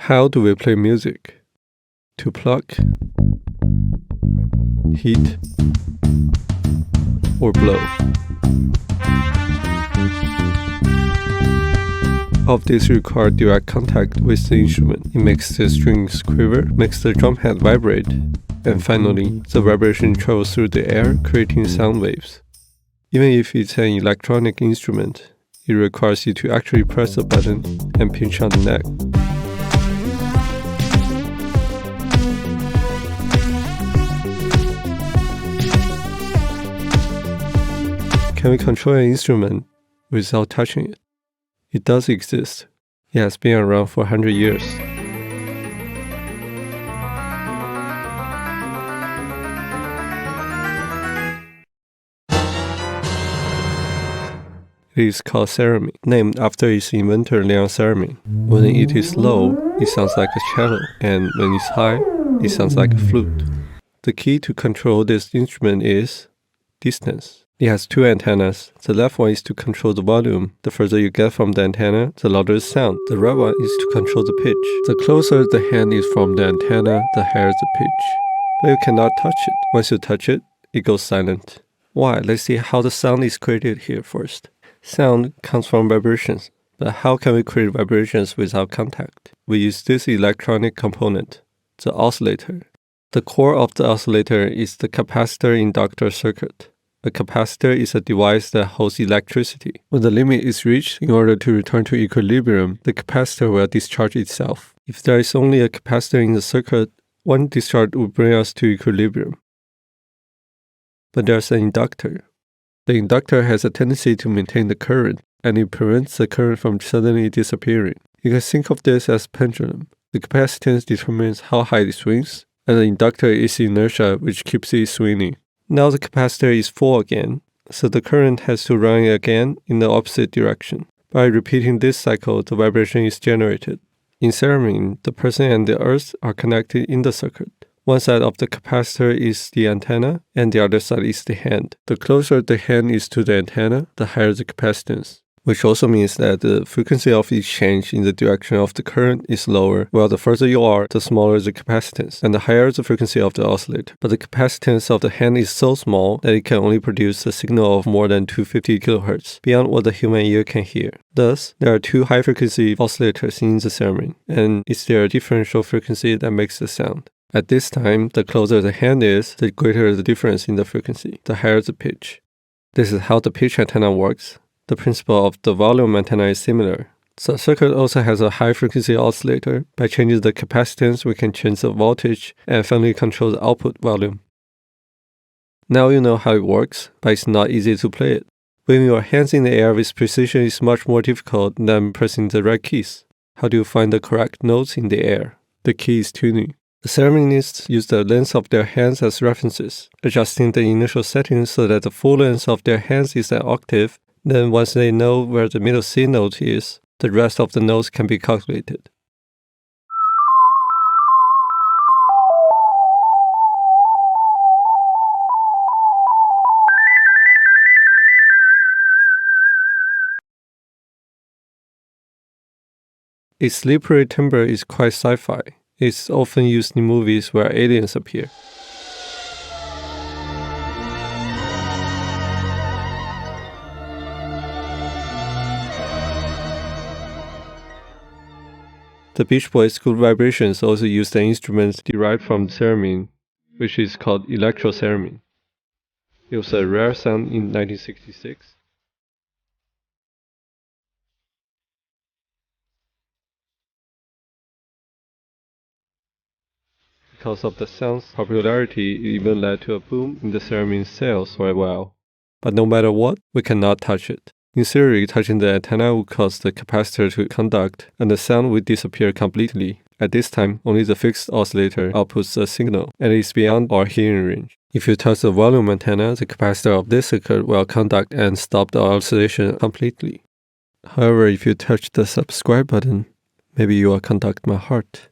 How do we play music? To plug, heat, or blow. All of these require direct contact with the instrument. It makes the strings quiver, makes the drum head vibrate, and finally, the vibration travels through the air, creating sound waves. Even if it's an electronic instrument, it requires you to actually press the button and pinch on the neck. Can we control an instrument without touching it? It does exist. It has been around for 100 years. It is called Theremin, named after its inventor Theremin. When it is low, it sounds like a cello, and when it's high, it sounds like a flute. The key to control this instrument is distance. It has two antennas. The left one is to control the volume. The further you get from the antenna, the louder the sound. The right one is to control the pitch. The closer the hand is from the antenna, the higher the pitch. But you cannot touch it. Once you touch it, it goes silent. Why? Let's see how the sound is created here first. Sound comes from vibrations. But how can we create vibrations without contact? We use this electronic component, the oscillator. The core of the oscillator is the capacitor-inductor circuit. A capacitor is a device that holds electricity. When the limit is reached, in order to return to equilibrium, the capacitor will discharge itself. If there is only a capacitor in the circuit, one discharge will bring us to equilibrium. But there's an inductor. The inductor has a tendency to maintain the current, and it prevents the current from suddenly disappearing. You can think of this as pendulum. The capacitance determines how high it swings, and the inductor is inertia which keeps it swinging. Now the capacitor is full again, so the current has to run again in the opposite direction. By repeating this cycle, the vibration is generated. In Theremin, the person and the earth are connected in the circuit. One side of the capacitor is the antenna, and the other side is the hand. The closer the hand is to the antenna, the higher the capacitance, which also means that the frequency of each change in the direction of the current is lower, while the further you are, the smaller the capacitance, and the higher the frequency of the oscillator. But the capacitance of the hand is so small that it can only produce a signal of more than 250 kHz, beyond what the human ear can hear. Thus, there are two high-frequency oscillators in the Theremin, and it's their differential frequency that makes the sound. At this time, the closer the hand is, the greater the difference in the frequency, the higher the pitch. This is how the pitch antenna works. The principle of the volume antenna is similar. The circuit also has a high-frequency oscillator. By changing the capacitance, we can change the voltage and finally control the output volume. Now you know how it works, but it's not easy to play it. Waving your hands in the air with precision is much more difficult than pressing the right keys. How do you find the correct notes in the air? The key is tuning. The Thereminists use the length of their hands as references, adjusting the initial settings so that the full length of their hands is an octave. Then once they know where the middle C note is, the rest of the notes can be calculated. Its slippery timbre is quite sci-fi. It's often used in movies where aliens appear. The Beach Boys' Good Vibrations also used an instrument derived from Theremin, which is called electro-theremin. It was a rare sound in 1966. Because of the sound's popularity, it even led to a boom in the Theremin sales for a while. But no matter what, we cannot touch it. In theory, touching the antenna would cause the capacitor to conduct, and the sound would disappear completely. At this time, only the fixed oscillator outputs a signal, and it is beyond our hearing range. If you touch the volume antenna, the capacitor of this circuit will conduct and stop the oscillation completely. However, if you touch the subscribe button, maybe you will conduct my heart.